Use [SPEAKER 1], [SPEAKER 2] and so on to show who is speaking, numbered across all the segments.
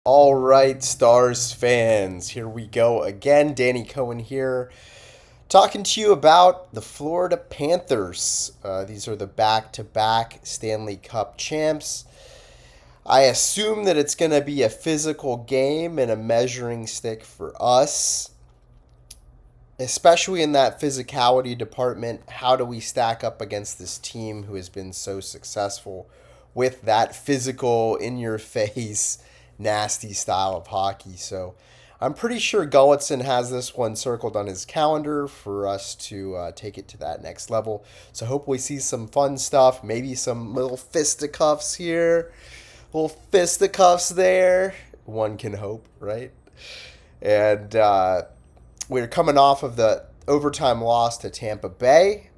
[SPEAKER 1] All right, Stars fans, here we go again. Danny Cohen here, talking to you about the Florida Panthers. These are the back to back Stanley Cup champs. I assume that it's going to be a physical game and a measuring stick for us, especially in that physicality department. How do we stack up against this team who has been so successful with that physical, in your face, nasty style of hockey? So I'm pretty sure Gulletson has this one circled on his calendar for us to take it to that next level. So hopefully see some fun stuff, maybe some little fisticuffs here, little fisticuffs there. One can hope, right? And we're coming off of the overtime loss to Tampa Bay.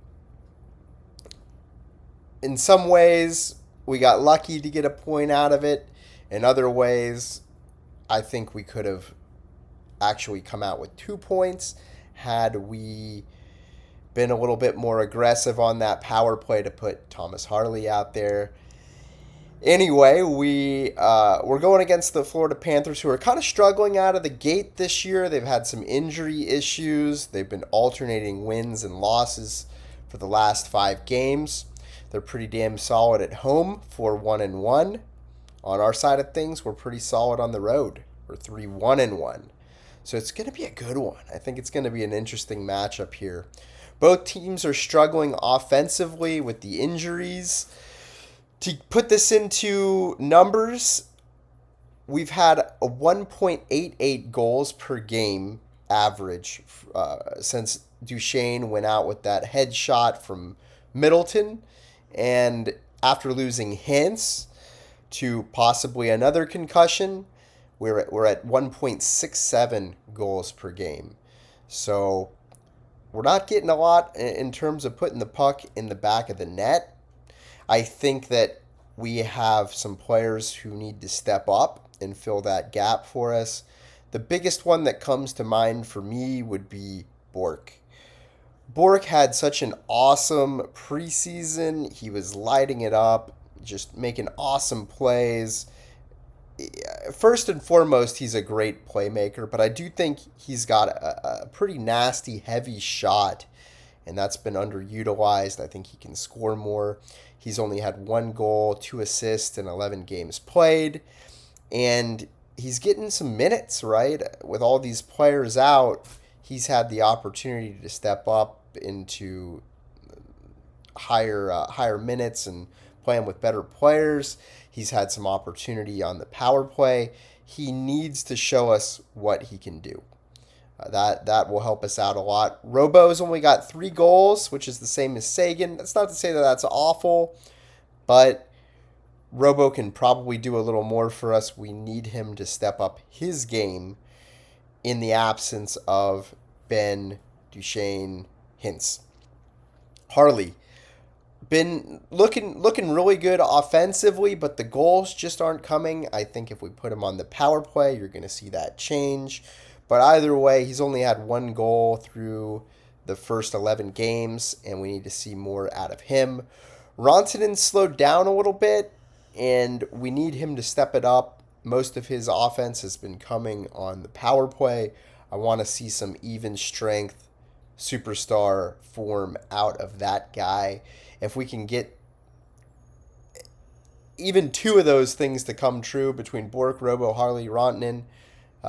[SPEAKER 1] In some ways, we got lucky to get a point out of it. In other ways, I think we could have actually come out with 2 points had we been a little bit more aggressive on that power play to put Thomas Harley out there. Anyway, we're going against the Florida Panthers, who are kind of struggling out of the gate this year. They've had some injury issues. They've been alternating wins and losses for the last 5 games. They're pretty damn solid at home, 4-1-1. On our side of things, we're pretty solid on the road. We're 3-1-1. So it's going to be a good one. I think it's going to be an interesting matchup here. Both teams are struggling offensively with the injuries. To put this into numbers, we've had a 1.88 goals per game average since Duchesne went out with that headshot from Middleton. And after losing Hintz to possibly another concussion, we're at 1.67 goals per game. So we're not getting a lot in terms of putting the puck in the back of the net. I think that we have some players who need to step up and fill that gap for us. The biggest one that comes to mind for me would be Bork. Bork had such an awesome preseason. He was lighting it up, just making awesome plays. First and foremost, he's a great playmaker, but I do think he's got a pretty nasty, heavy shot, and that's been underutilized. I think he can score more. He's only had 1 goal, 2 assists in 11 games played, and he's getting some minutes, right? With all these players out, he's had the opportunity to step up into higher minutes and playing with better players. He's had some opportunity on the power play. He needs to show us what he can do. That will help us out a lot. Robo's only got 3 goals, which is the same as Sagan. That's not to say that that's awful, but Robo can probably do a little more for us. We need him to step up his game in the absence of Ben, Duchesne, Hintz. Harley been looking really good offensively, but the goals just aren't coming. I think if we put him on the power play, you're going to see that change. But either way, he's only had 1 goal through the first 11 games, and we need to see more out of him. Rantanen slowed down a little bit, and we need him to step it up. Most of his offense has been coming on the power play. I want to see some even strength superstar form out of that guy. If we can get even 2 of those things to come true between Bork, Robo, Harley, Rantanen,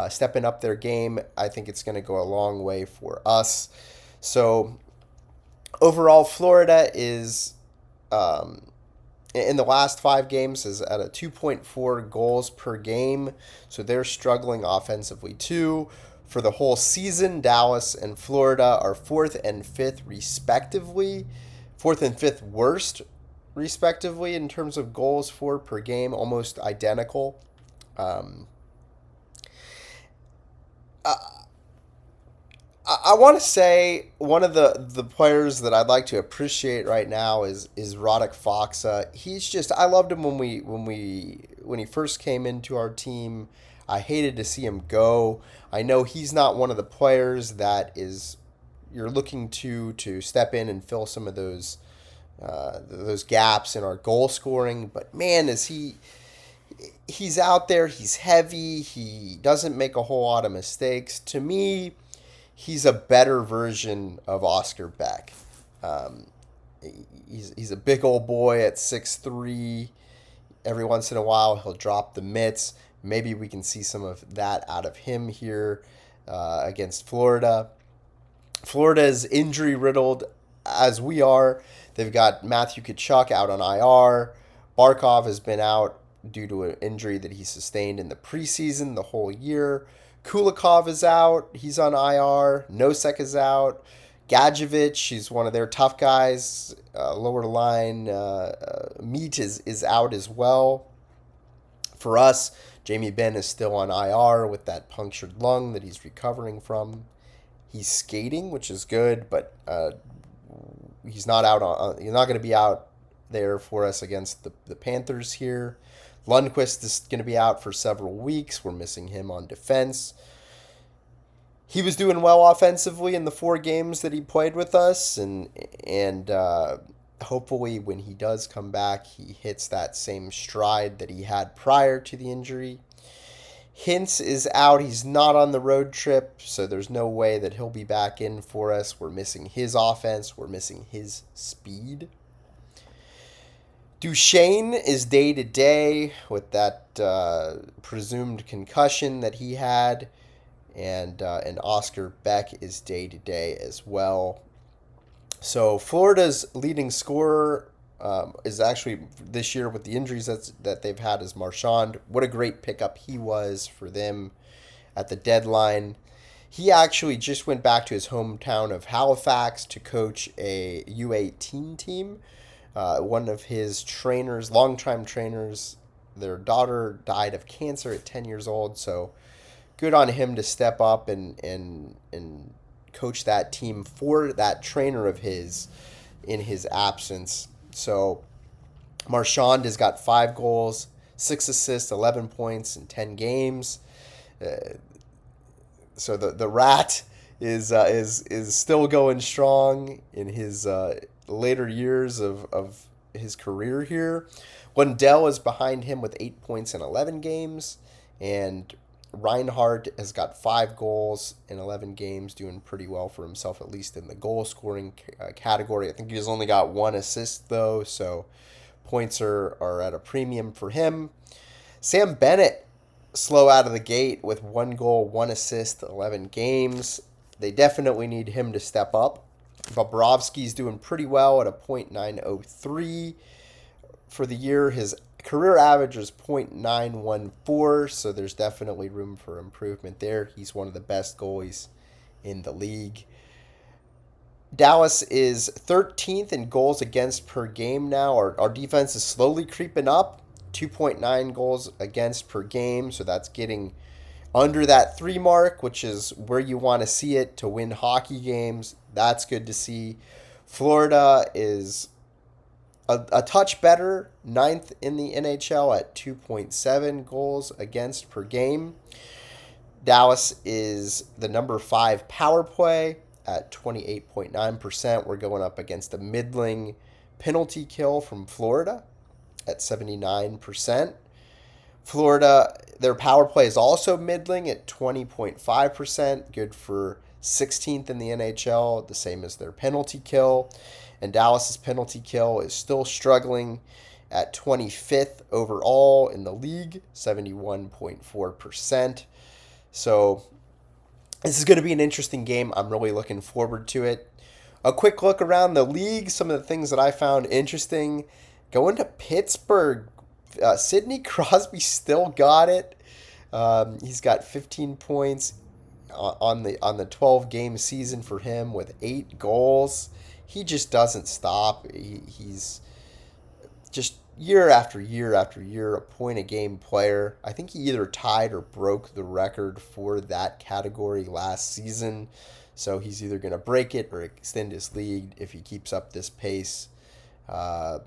[SPEAKER 1] stepping up their game, I think it's going to go a long way for us. So overall, Florida is in the last 5 games is at a 2.4 goals per game. So they're struggling offensively too. For the whole season, Dallas and Florida are 4th and 5th respectively. 4th and 5th worst respectively in terms of goals for per game, almost identical. I want to say one of the players that I'd like to appreciate right now is Roddick Foxa. He's just, I loved him when he first came into our team. I hated to see him go. I know he's not one of the players that is you're looking to step in and fill some of those gaps in our goal scoring, but man, is he's out there. He's heavy. He doesn't make a whole lot of mistakes. To me, he's a better version of Oscar Beck. Um, he's a big old boy at 6'3". Every once in a while, he'll drop the mitts. Maybe we can see some of that out of him here against Florida. Florida is injury riddled as we are. They've got Matthew Tkachuk out on IR. Barkov has been out due to an injury that he sustained in the preseason the whole year. Kulikov is out. He's on IR. Nosek is out. Gadjevich, he's one of their tough guys. Lower line Meat is out as well. For us, Jamie Benn is still on IR with that punctured lung that he's recovering from. He's skating, which is good, but he's not out on. He's not going to be out there for us against the Panthers here. Lundqvist is going to be out for several weeks. We're missing him on defense. He was doing well offensively in the 4 games that he played with us, and hopefully when he does come back, he hits that same stride that he had prior to the injury. Hintz is out. He's not on the road trip, so there's no way that he'll be back in for us. We're missing his offense. We're missing his speed. Duchesne is day to day with that presumed concussion that he had, and Oscar Beck is day to day as well. So Florida's leading scorer is actually this year with the injuries that they've had is Marchand. What a great pickup he was for them at the deadline. He actually just went back to his hometown of Halifax to coach a U18 team. One of his trainers, longtime trainers, their daughter died of cancer at 10 years old. So good on him to step up and coach that team for that trainer of his in his absence. So Marchand has got 5 goals, 6 assists, 11 points in 10 games. So the Rat is still going strong in his later years of his career here. Lundell is behind him with 8 points in 11 games, and Reinhardt has got 5 goals in 11 games, doing pretty well for himself, at least in the goal scoring category. I think he's only got 1 assist, though, so points are at a premium for him. Sam Bennett, slow out of the gate with 1 goal, 1 assist, 11 games. They definitely need him to step up. Bobrovsky's doing pretty well at a .903 for the year. His career average is .914, so there's definitely room for improvement there. He's one of the best goalies in the league. Dallas is 13th in goals against per game now. Our defense is slowly creeping up, 2.9 goals against per game, so that's getting under that 3 mark, which is where you want to see it to win hockey games. That's good to see. Florida is a touch better, 9th in the NHL at 2.7 goals against per game. Dallas is the number 5 power play at 28.9%. We're going up against a middling penalty kill from Florida at 79%. Florida, their power play is also middling at 20.5%, good for 16th in the NHL, the same as their penalty kill. And Dallas's penalty kill is still struggling at 25th overall in the league, 71.4%. So this is going to be an interesting game. I'm really looking forward to it. A quick look around the league, some of the things that I found interesting. Going to Pittsburgh, Sidney Crosby still got it. He's got 15 points on the 12-game season for him with 8 goals. He just doesn't stop. He's just year after year after year a point-a-game player. I think he either tied or broke the record for that category last season. So he's either going to break it or extend his lead if he keeps up this pace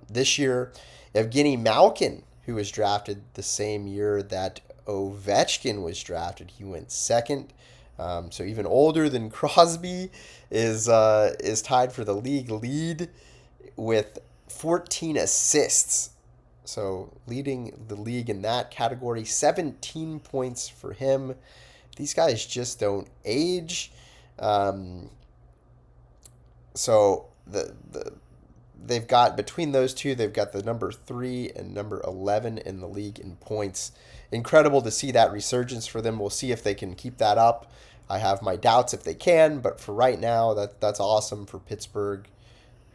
[SPEAKER 1] this year. Evgeny Malkin, who was drafted the same year that Ovechkin was drafted, he went second. So even older than Crosby, is tied for the league lead with 14 assists. So leading the league in that category, 17 points for him. These guys just don't age. Um, so they've got, between those two, they've got the number 3 and number 11 in the league in points. Incredible to see that resurgence for them. We'll see if they can keep that up. I have my doubts if they can, but for right now, that's awesome for Pittsburgh,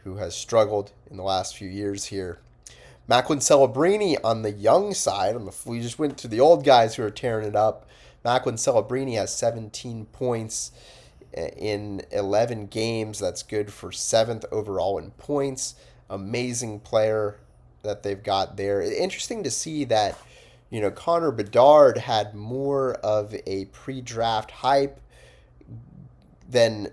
[SPEAKER 1] who has struggled in the last few years here. Macklin Celebrini on the young side. We just went to the old guys who are tearing it up. Macklin Celebrini has 17 points in 11 games. That's good for 7th overall in points. Amazing player that they've got there. Interesting to see that, Connor Bedard had more of a pre-draft hype than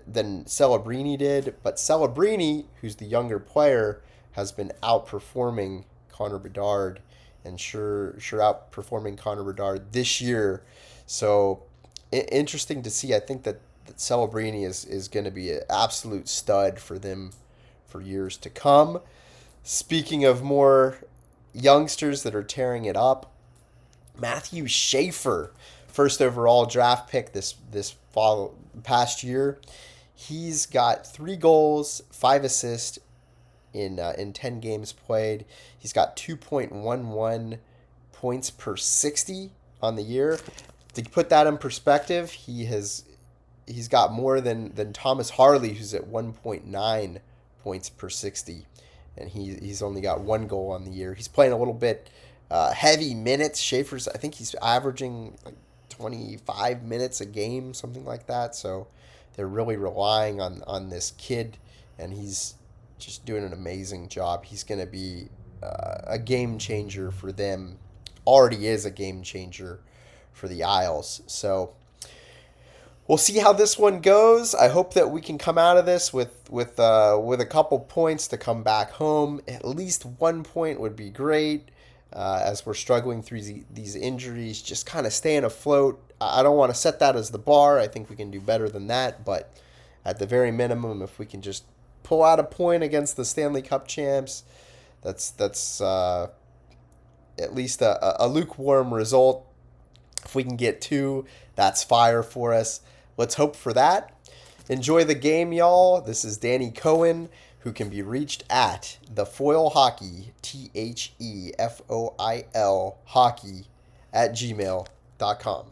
[SPEAKER 1] Celebrini did, but Celebrini, who's the younger player, has been outperforming Connor Bedard, and sure outperforming Connor Bedard this year. So interesting to see. I think that Celebrini is going to be an absolute stud for them for years to come. Speaking of more youngsters that are tearing it up, Matthew Schaefer, first overall draft pick this past year. He's got 3 goals, 5 assists in 10 games played. He's got 2.11 points per 60 on the year. To put that in perspective, he's got more than Thomas Harley, who's at 1.9 points per 60, and he's only got 1 goal on the year. He's playing a little bit heavy minutes. Schaefer's, I think he's averaging like 25 minutes a game, something like that. So they're really relying on this kid, and he's just doing an amazing job. He's going to be a game changer for them. Already is a game changer for the Isles. So we'll see how this one goes. I hope that we can come out of this with a couple points to come back home. At least 1 point would be great. As we're struggling through these injuries, just kind of staying afloat. I don't want to set that as the bar. I think we can do better than that. But at the very minimum, if we can just pull out a point against the Stanley Cup champs, that's at least a lukewarm result. If we can get 2, that's fire for us. Let's hope for that. Enjoy the game, y'all. This is Danny Cohen, who can be reached at The Foil Hockey, TheFoil Hockey, @gmail.com.